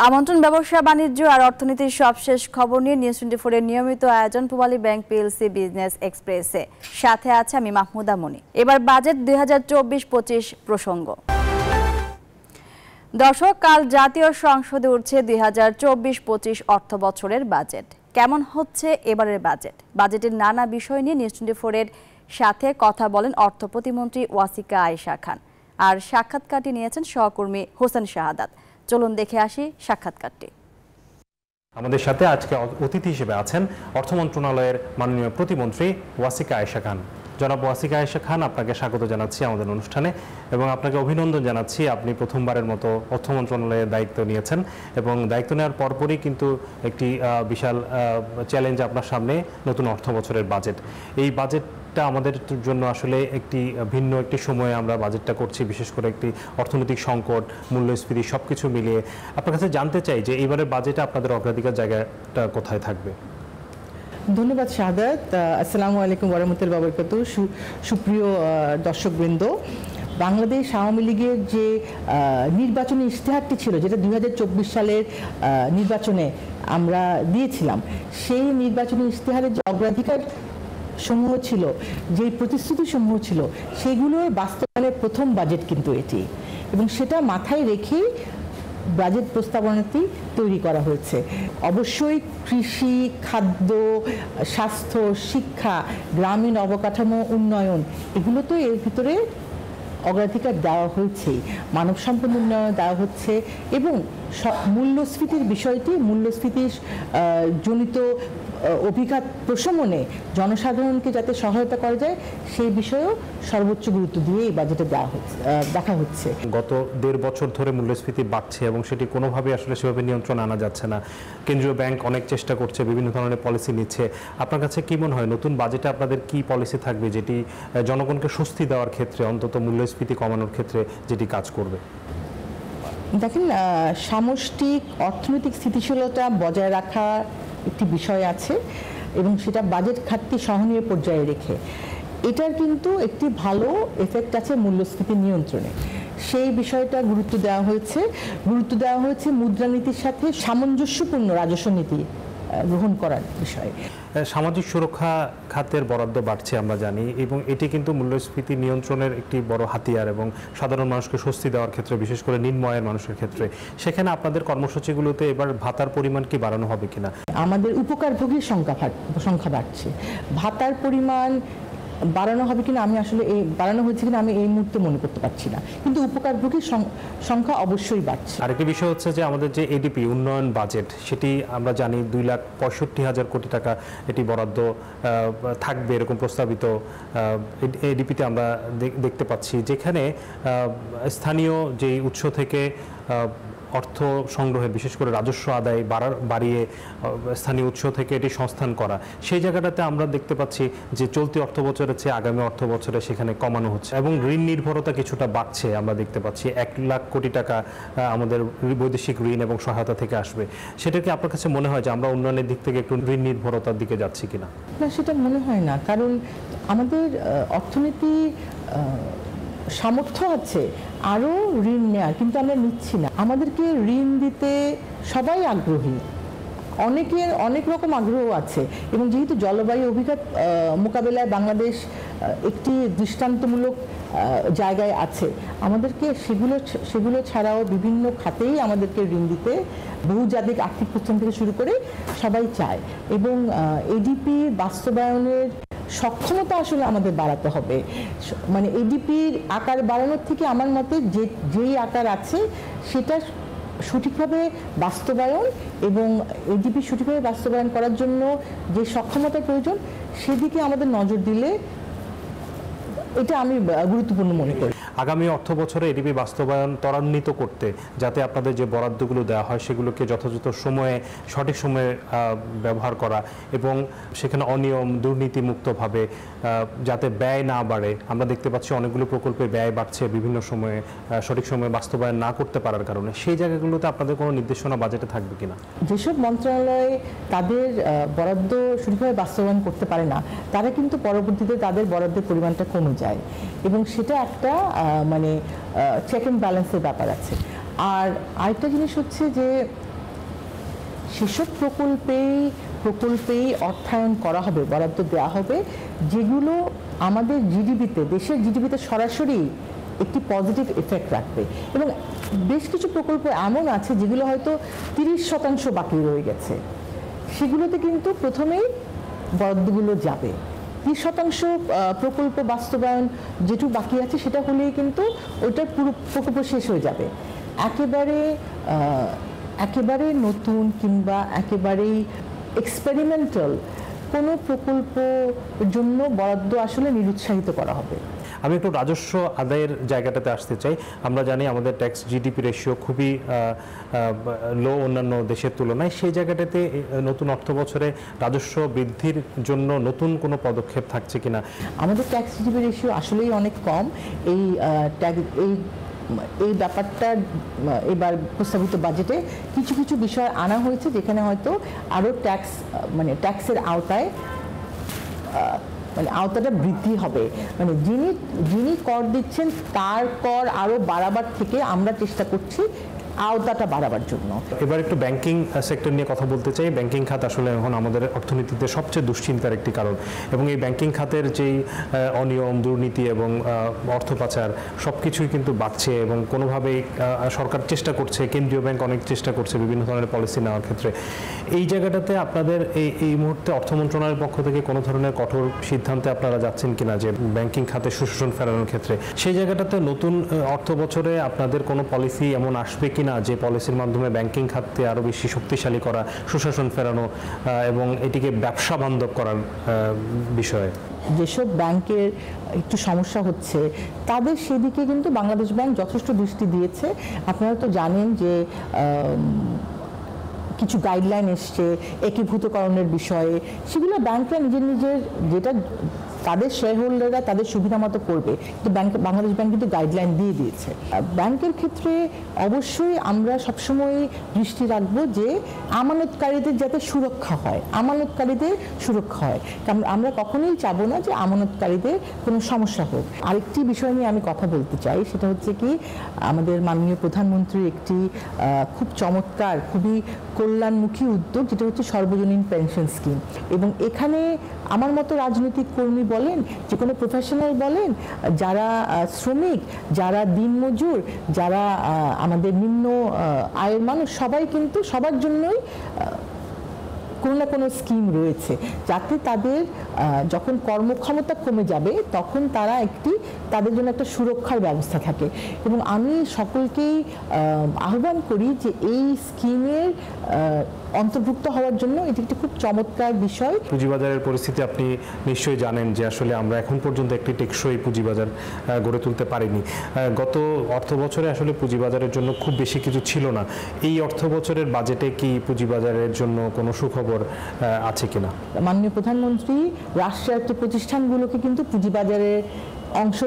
আমন্ত্রণ ব্যবসা বাণিজ্য আর অর্থনীতির সবশেষ খবর নিয়ে নিউজ 24 এর নিয়মিত আয়োজন পূবালী ব্যাংক পিএলসি বিজনেস এক্সপ্রেসে সাথে আছে আমি মাহমুদা মনি। এবার বাজেট 2024-25 প্রসঙ্গ। দর্শক, কাল জাতীয় সংসদে উঠছে 2024-25 অর্থ বছরের বাজেট। কেমন হচ্ছে এবারের বাজেটের নানা বিষয় নিয়ে নিউজ 24 এর সাথে কথা বলেন অর্থ প্রতিমন্ত্রী ওয়াসিকা আয়েশা খান, আর সাক্ষাৎকারটি নিয়েছেন সহকর্মী হোসেন শাহাদাত। চলুন দেখে আসি সাক্ষাৎকারটি। আমাদের সাথে আজকে অতিথি হিসেবে আছেন অর্থ মন্ত্রণালয়ের মাননীয় প্রতিমন্ত্রী ওয়াসিকা আয়েশা খান। জনাব ওয়াসিকা আয়েশা খান, আপনাকে স্বাগত জানাচ্ছি আমাদের অনুষ্ঠানে এবং আপনাকে অভিনন্দন জানাচ্ছি। আপনি প্রথমবারের মতো অর্থ মন্ত্রণালয়ের দায়িত্ব নিয়েছেন এবং দায়িত্ব নেওয়ার পরপরই কিন্তু একটি বিশাল চ্যালেঞ্জ আপনার সামনে, নতুন অর্থ বছরের বাজেট। এই বাজেটটা আমাদের জন্য আসলে একটি ভিন্ন একটি সময়ে আমরা বাজেটটা করছি, বিশেষ করে একটি অর্থনৈতিক সংকট, মূল্যস্ফীতি সবকিছু মিলিয়ে আপনার কাছে জানতে চাই যে এবারের বাজেটে আপনাদের অগ্রাধিকার জায়গাটা কোথায় থাকবে? ধন্যবাদ শাহাদাত। আসসালামু আলাইকুম ওয়া রাহমাতুল্লাহি ওয়া বারাকাতুহু। সুপ্রিয় দর্শকবৃন্দ, বাংলাদেশ আওয়ামী লীগের যে নির্বাচনী ইশতেহারটি ছিল, যেটা 2024 সালের নির্বাচনে আমরা দিয়েছিলাম, সেই নির্বাচনী ইশতেহারের যে অগ্রাধিকার সমূহ ছিল, যে প্রতিশ্রুতি সমূহ ছিল, সেগুলোর বাস্তবায়নের প্রথম বাজেট কিন্তু এটি, এবং সেটা মাথায় রেখেই বাজেট প্রস্তাবনাটি তৈরি করা হয়েছে। অবশ্যই কৃষি, খাদ্য, স্বাস্থ্য, শিক্ষা, গ্রামীণ অবকাঠামো উন্নয়ন, এগুলো তো এর ভিতরে অগ্রাধিকার দেওয়া হয়েছে। মানব সম্পদ উন্নয়ন দেওয়া হচ্ছে এবং মূল্যস্ফীতির বিষয়টি, মূল্যস্ফীতির জনিত অভিঘাত প্রশমনে জনসাধারণকে যাতে সহায়তা করা যায়, সেই বিষয়েও সর্বোচ্চ গুরুত্ব দিয়ে এই বাজেটে দেখা হচ্ছে। গত 1.5 বছর ধরে মূল্যস্ফীতি বাড়ছে এবং সেটি কোনোভাবে আসলে সেভাবে নিয়ন্ত্রণ আনা যাচ্ছে না। কেন্দ্রীয় ব্যাংক অনেক চেষ্টা করছে, বিভিন্ন ধরনের পলিসি নিচ্ছে। আপনার কাছে কি মনে হয় নতুন বাজেটে আপনাদের কি পলিসি থাকবে যেটি জনগণকে স্বস্তি দেওয়ার ক্ষেত্রে, অন্তত মূল্যস্ফীতি কমানোর ক্ষেত্রে যেটি কাজ করবে? দেখেন, সামষ্টিক অর্থনৈতিক স্থিতিশীলতা বজায় রাখা একটি বিষয় আছে এবং সেটা বাজেট খাতটি সহনীয় পর্যায়ে রেখে এটার কিন্তু একটি ভালো এফেক্ট আছে মূল্যস্ফীতি নিয়ন্ত্রণে। সেই বিষয়টা গুরুত্ব দেওয়া হয়েছে মুদ্রানীতির সাথে সামঞ্জস্যপূর্ণ রাজস্ব নীতি গ্রহণ করার বিষয়ে। সামাজিক সুরক্ষা খাতের বরাদ্দ বাড়ছে আমরা জানি, এবং এটি কিন্তু মূল্যস্ফীতি নিয়ন্ত্রণের একটি বড় হাতিয়ার এবং সাধারণ মানুষকে স্বস্তি দেওয়ার ক্ষেত্রে, বিশেষ করে নিম্ন আয়ের মানুষের ক্ষেত্রে। সেখানে আপনাদের কর্মসূচিগুলোতে এবার ভাতার পরিমাণ কি বাড়ানো হবে কিনা? আমাদের উপকারভোগীর সংখ্যা বাড়ছে, ভাতার পরিমাণ বাড়ানো হবে কিনা আমি আসলে বাড়ানো হয়েছে কিনা আমি এই মুহূর্তে মনে করতে পারছি না, কিন্তু উপকারভোগীর সংখ্যা অবশ্যই বাড়ছে। আরেকটি বিষয় হচ্ছে যে আমাদের যে এডিপি উন্নয়ন বাজেট, সেটি আমরা জানি 2,65,000 কোটি টাকা এটি বরাদ্দ থাকবে এরকম প্রস্তাবিত এডিপিতে আমরা দেখতে পাচ্ছি, যেখানে স্থানীয় যেই উৎস থেকে অর্থ সংগ্রহের, বিশেষ করে রাজস্ব আদায় বাড়িয়ে স্থানীয় উৎস থেকে এটি সংস্থান করা, সেই জায়গাটাতে আমরা দেখতে পাচ্ছি যে চলতি অর্থ বছরের চেয়ে আগামী অর্থ বছরে সেখানে কমানো হচ্ছে এবং ঋণ নির্ভরতা কিছুটা বাড়ছে। আমরা দেখতে পাচ্ছি 1 লাখ কোটি টাকা আমাদের বৈদেশিক ঋণ এবং সহায়তা থেকে আসবে। সেটা কি আপনার কাছে মনে হয় যে আমরা উন্নয়নের দিক থেকে একটু ঋণ নির্ভরতার দিকে যাচ্ছি কিনা? না, সেটা মনে হয় না, কারণ আমাদের অর্থনীতি সামর্থ্য আছে আরও ঋণ নেওয়ার, কিন্তু আমরা নিচ্ছি না। আমাদেরকে ঋণ দিতে সবাই আগ্রহী, অনেক রকম আগ্রহ আছে, এবং যেহেতু জলবায়ু অভিঘাত মোকাবেলায় বাংলাদেশ একটি দৃষ্টান্তমূলক জায়গায় আছে, আমাদেরকে সেগুলো ছাড়াও বিভিন্ন খাতেই আমাদেরকে ঋণ দিতে বহুজাতিক আর্থিক প্রতিষ্ঠান থেকে শুরু করে সবাই চায়, এবং এডিপি বাস্তবায়নের সক্ষমতা আসলে আমাদের বাড়াতে হবে। মানে এডিপির আকার বাড়ানোর থেকে আমার মতে যেই আকার আছে সেটা সঠিকভাবে বাস্তবায়ন, এবং এডিপি সঠিকভাবে বাস্তবায়ন করার জন্য যে সক্ষমতার প্রয়োজন, সেদিকে আমাদের নজর দিলে এটা আমি গুরুত্বপূর্ণ মনে করি। আগামী অর্থ বছরে এডিপি বাস্তবায়ন ত্বরান্বিত করতে যাতে আপনাদের যে বরাদ্দগুলো দেওয়া হয় সেগুলোকে যথাযথ সময়ে, সঠিক সময়ে ব্যবহার করা এবং সেখানে অনিয়ম, দুর্নীতিমুক্তভাবে যাতে ব্যয় না বাড়ে। আমরা দেখতে পাচ্ছি অনেকগুলো প্রকল্পে ব্যয় বাড়ছে বিভিন্ন সময়ে, সঠিক সময়ে বাস্তবায়ন না করতে পারার কারণে। সেই জায়গাগুলোতে আপনাদের কোনো নির্দেশনা বাজেটে থাকবে কিনা? যেসব মন্ত্রণালয়ে তাদের বরাদ্দ সঠিকভাবে বাস্তবায়ন করতে পারে না, তারা কিন্তু পরবর্তীতে তাদের বরাদ্দের পরিমাণটা কমে যায়, এবং সেটা একটা মানে চেক অ্যান্ড ব্যালেন্সের ব্যাপার আছে। আর আরেকটা জিনিস হচ্ছে যে সেসব প্রকল্পেই অর্থায়ন করা হবে, বরাদ্দ দেওয়া হবে, যেগুলো আমাদের জিডিপিতে, দেশের জিডিপিতে সরাসরি একটি পজিটিভ এফেক্ট রাখবে। এবং বেশ কিছু প্রকল্প এমন আছে যেগুলো হয়তো 30% বাকি রয়ে গেছে, সেগুলোতে কিন্তু প্রথমেই বরাদ্দগুলো যাবে। 30% প্রকল্প বাস্তবায়ন যেটুকু বাকি আছে সেটা হলেই কিন্তু ওইটার পুরো প্রকল্প শেষ হয়ে যাবে। একেবারে নতুন কিংবা একেবারেই এক্সপেরিমেন্টাল কোনো প্রকল্পের জন্য বরাদ্দ আসলে নিরুৎসাহিত করা হবে। আমি একটু রাজস্ব আদায়ের জায়গাটাতে আসতে চাই। আমরা জানি আমাদের ট্যাক্স জিডিপি রেশিও খুবই লো অন্যান্য দেশের তুলনায়। সেই জায়গাটাতে নতুন অর্থ বছরে রাজস্ব বৃদ্ধির জন্য নতুন কোনো পদক্ষেপ থাকছে কিনা? আমাদের ট্যাক্স জিডিপি রেশিও আসলেই অনেক কম। এই ব্যাপারটা এবার প্রস্তাবিত বাজেটে কিছু কিছু বিষয় আনা হয়েছে, যেখানে হয়তো আরও ট্যাক্সের আওতাটা বৃদ্ধি হবে। যিনি কর দিচ্ছেন তার কর আরও বাড়াবার থেকে আমরা চেষ্টা করছি আওতাটা বাড়াবার জন্য। এবার একটু ব্যাংকিং সেক্টর নিয়ে কথা বলতে চাই। ব্যাংকিং খাত আসলে এখন আমাদের অর্থনীতিতে সবচেয়ে দুশ্চিন্তার একটি কারণ, এবং এই ব্যাংকিং খাতের যেই অনিয়ম, দুর্নীতি এবং অর্থ পাচার সব কিছুই কিন্তু বাড়ছে, এবং কোনোভাবেই সরকার চেষ্টা করছে, কেন্দ্রীয় ব্যাংক অনেক চেষ্টা করছে বিভিন্ন ধরনের পলিসি নেওয়ার ক্ষেত্রে। এই জায়গাটাতে আপনাদের এই মুহূর্তে অর্থ মন্ত্রণালয়ের পক্ষ থেকে কোনো ধরনের কঠোর সিদ্ধান্তে আপনারা যাচ্ছেন কিনা যে ব্যাংকিং খাতে সুশাসন ফেরানোর ক্ষেত্রে? সেই জায়গাটাতে নতুন অর্থ বছরে আপনাদের কোনো পলিসি এমন আসবে কিনা যে পলিসির মাধ্যমে ব্যাংকিং খাতকে আরও বেশি শক্তিশালী করা, সুশাসন ফেরানো এবং এটিকে ব্যবসা বান্ধব করার বিষয়ে? যেসব ব্যাংকের একটু সমস্যা হচ্ছে তাদের সেদিকে কিন্তু বাংলাদেশ ব্যাংক যথেষ্ট দৃষ্টি দিয়েছে। আপনারা তো জানেন যে কিছু গাইডলাইন এসছে একীভূতকরণের বিষয়ে, সেগুলো ব্যাংকরা নিজের যেটা তাদের শেয়ার হোল্ডাররা তাদের সুবিধা মতো করবে, কিন্তু বাংলাদেশ ব্যাংক কিন্তু গাইডলাইন দিয়ে দিয়েছে। ব্যাংকের ক্ষেত্রে অবশ্যই আমরা সবসময় দৃষ্টি রাখবো যে আমানতকারীদের যাতে সুরক্ষা হয়, কারণ আমরা কখনোই চাবো না যে আমানতকারীদের কোনো সমস্যা হোক। আরেকটি বিষয় নিয়ে আমি কথা বলতে চাই, সেটা হচ্ছে কি আমাদের মাননীয় প্রধানমন্ত্রীর একটি খুব চমৎকার, খুবই কল্যাণমুখী উদ্যোগ, যেটা হচ্ছে সর্বজনীন পেনশন স্কিম। এবং এখানে আমার মতো রাজনৈতিক কর্মী বলেন, যে কোনো প্রফেশনাল বলেন, যারা শ্রমিক, যারা দিনমজুর, যারা আমাদের নিম্ন আয়ের মানুষ, সবাই কিন্তু সবার জন্যই কোনো না কোনো স্কিম রয়েছে, যাতে তাদের যখন কর্মক্ষমতা কমে যাবে তখন তাদের জন্য একটা সুরক্ষার ব্যবস্থা থাকে। এবং আমি সকলকেই আহ্বান করি যে এই স্কিমের অন্তর্ভুক্ত হওয়ার জন্য এটি একটি খুব চমৎকার বিষয়। পুঁজিবাজারের পরিস্থিতি আপনি নিশ্চয়ই জানেন যে আসলে আমরা এখন পর্যন্ত একটি টেকসই পুঁজিবাজার গড়ে তুলতে পারিনি। গত অর্থ বছরে আসলে পুঁজিবাজারের জন্য খুব বেশি কিছু ছিল না। এই অর্থ বছরের বাজেটে কি পুঁজিবাজারের জন্য কোনো সুখবর আছে কিনা? মাননীয় প্রধানমন্ত্রী রাষ্ট্রায়ত্ত প্রতিষ্ঠানগুলোকে কিন্তু পুঁজিবাজারে অংশ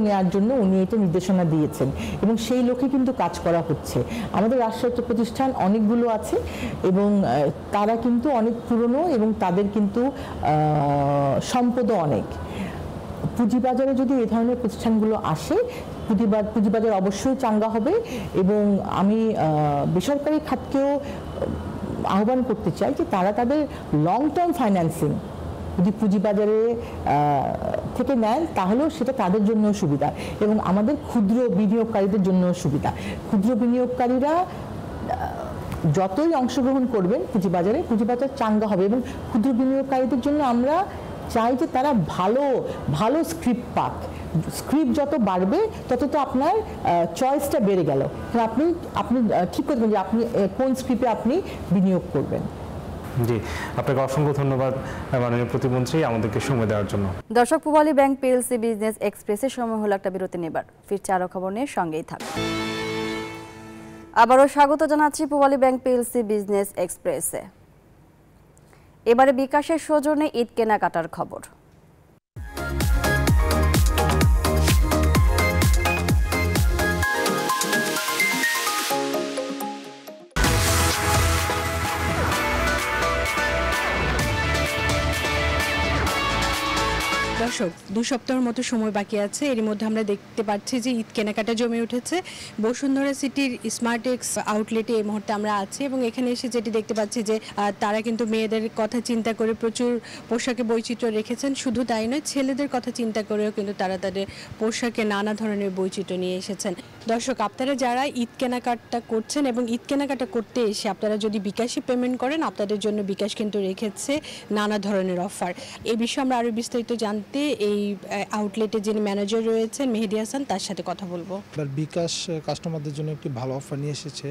নেওয়ার জন্য উনি এটা নির্দেশনা দিয়েছেন, এবং সেই লক্ষ্যে কিন্তু কাজ করা হচ্ছে। আমাদের রাষ্ট্রায়ত্ত প্রতিষ্ঠান অনেকগুলো আছে, এবং তারা কিন্তু অনেক পুরনো, এবং তাদের কিন্তু সম্পদও অনেক। পুঁজিবাজারে যদি এই ধরনের প্রতিষ্ঠানগুলো আসে, পুঁজিবাজার অবশ্যই চাঙ্গা হবে। এবং আমি বেসরকারি খাতকেও আহ্বান করতে চাই যে তারা তাদের লং টার্ম ফাইন্যান্সিং যদি পুঁজিবাজারে থেকে নেন, তাহলেও সেটা তাদের জন্য সুবিধা, এবং আমাদের ক্ষুদ্র বিনিয়োগকারীদের জন্য সুবিধা। ক্ষুদ্র বিনিয়োগকারীরা যতই অংশগ্রহণ করবেন পুঁজিবাজার চাঙ্গা হবে। এবং ক্ষুদ্র বিনিয়োগকারীদের জন্য আমরা চাই যে তারা ভালো স্ক্রিপ্ট পাক। স্ক্রিপ্ট যত বাড়বে তত তো আপনার চয়েসটা বেড়ে গেল। আপনি ঠিক করবেন যে আপনি কোন স্ক্রিপ্টে আপনি বিনিয়োগ করবেন। জি, আপনাকে অসংখ্য ধন্যবাদ মাননীয় প্রতিমন্ত্রী আমাদেরকে সময় দেওয়ার জন্য। দর্শক, পূবালী ব্যাংক পিএলসি বিজনেস এক্সপ্রেসের সময় হলো একটা বিরতি নেবার। ফিরছে আরো খবর নিয়ে, সঙ্গেই থাকুন। আবারও স্বাগত জানাচ্ছি পূবালী ব্যাংক পিএলসি বিজনেস এক্সপ্রেসে। এবারে বিকাশের সৌজন্যে ঈদ কেনাকাটার খবর। দর্শক 2 সপ্তাহের মতো সময় বাকি আছে, এর মধ্যে আমরা দেখতে পাচ্ছি যে ঈদ কেনাকাটা জমে উঠেছে। বসুন্ধরা সিটির স্মার্টেক্স আউটলেটে এই মুহূর্তে আমরা আছি এবং এখানে এসে যেটি দেখতে পাচ্ছি যে তারা কিন্তু মেয়েদের কথা চিন্তা করে প্রচুর পোশাকে বৈচিত্র্য রেখেছেন। শুধু তাই নয়, ছেলেদের কথা চিন্তা করেও কিন্তু তারা তাদের পোশাকে নানা ধরনের বৈচিত্র্য নিয়ে এসেছেন। দর্শক, আপনারা যারা ঈদ কেনাকাটা করছেন এবং ঈদ কেনাকাটা করতে এসে আপনারা যদি বিকাশে পেমেন্ট করেন, আপনাদের জন্য বিকাশ কিন্তু রেখেছে নানা ধরনের অফার। এই বিষয়ে আমরা আরও বিস্তারিত জানতে এই আউটলেটে যিনি ম্যানেজার রয়েছেন মেহেদী হাসান, তার সাথে কথা বলবো। বিকাশ কাস্টমারদের জন্য একটি ভালো অফার নিয়ে এসেছে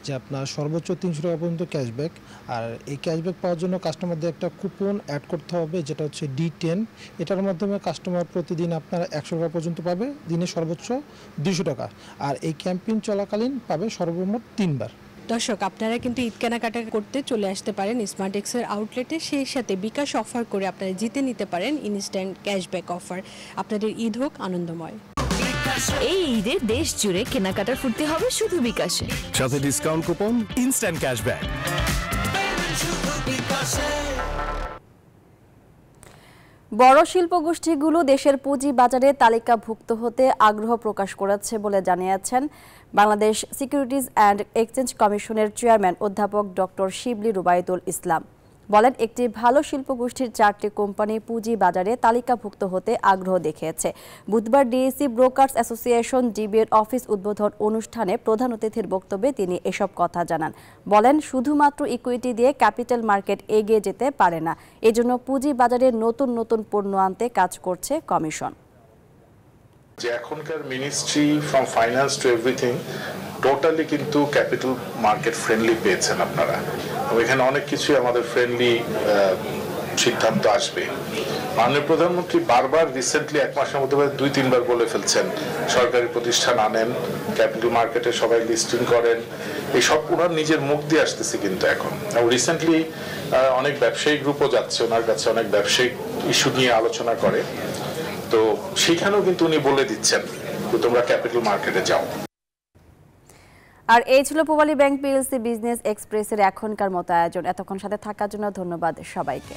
যে আপনার সর্বোচ্চ 300 টাকা পর্যন্ত ক্যাশব্যাক। আর এই ক্যাশব্যাক পাওয়ার জন্য কাস্টমারদের একটা কুপন অ্যাড করতে হবে, যেটা হচ্ছে D10। এটার মাধ্যমে কাস্টমার প্রতিদিন আপনার 100 টাকা পর্যন্ত পাবে, দিনে সর্বোচ্চ 200 টাকা। আর এই ক্যাম্পেইন চলাকালীন পাবে সর্বমোট 3 বার। দর্শক, আপনারা কিন্তু ঈদ কেনাকাটা করতে চলে আসতে পারেন স্মার্টেক্সের আউটলেটে, সেই সাথে বিকাশ অফার করে আপনারা জিতে নিতে পারেন ইনস্ট্যান্ট ক্যাশব্যাক অফার। আপনাদের ঈদ হোক আনন্দময়। এই ঈদে দেশ জুড়ে কেনাকাটার ফুর্তি হবে শুধু বিকাশে, সাথে ডিসকাউন্ট কুপন, ইনস্ট্যান্ট ক্যাশব্যাক। বড় শিল্পগোষ্ঠীগুলো দেশের পুঁজি বাজারে তালিকাভুক্ত হতে আগ্রহ প্রকাশ করেছে বলে জানিয়েছেন বাংলাদেশ সিকিউরিটিজ অ্যান্ড এক্সচেঞ্জ কমিশনের চেয়ারম্যান অধ্যাপক ডক্টর শিবলী রুবাইতুল ইসলাম। বলেন, একটি ভালো শিল্পগোষ্ঠীর 4টি কোম্পানি পুঁজি বাজারে তালিকাভুক্ত হতে আগ্রহ দেখিয়েছে। বুধবার ডিএসি ব্রোকার্স অ্যাসোসিয়েশন ডিবিএর অফিস উদ্বোধন অনুষ্ঠানে প্রধান অতিথির বক্তব্যে তিনি এসব কথা জানান। বলেন, শুধুমাত্র ইকুইটি দিয়ে ক্যাপিটাল মার্কেট এগিয়ে যেতে পারে না, এজন্য পুঁজি বাজারে নতুন নতুন পণ্য আনতে কাজ করছে কমিশন। যে এখনকার ministry from finance two everything totally কিন্তু ক্যাপিটাল মার্কেট ফ্রেন্ডলি পেয়েছেন আপনারা। এখানে অনেক কিছুই আমাদের ফ্রেন্ডলি সিদ্ধান্ত আসবে। মাননীয় প্রধানমন্ত্রী বারবার রিসেন্টলি 1 মাসের মধ্যে 2-3 বার বলে ফেলছেন সরকারি প্রতিষ্ঠান আনেন, ক্যাপিটাল মার্কেটে সবাই লিস্টিং করেন। এইসব ওনার নিজের মুখ দিয়ে আসতেছে কিন্তু এখন। রিসেন্টলি অনেক ব্যবসায়ী গ্রুপও যাচ্ছে ওনার কাছে, অনেক ব্যবসায়িক ইস্যু নিয়ে আলোচনা করে। তো সেখানেও কিন্তু উনি বলে দিচ্ছেন যে তোমরা ক্যাপিটাল মার্কেটে যাও। আর এই ছিল পূবালী ব্যাংক পিএলসি বিজনেস এক্সপ্রেসের এখনকার মতো আয়োজন। এতক্ষণ সাথে থাকার জন্য ধন্যবাদ সবাইকে।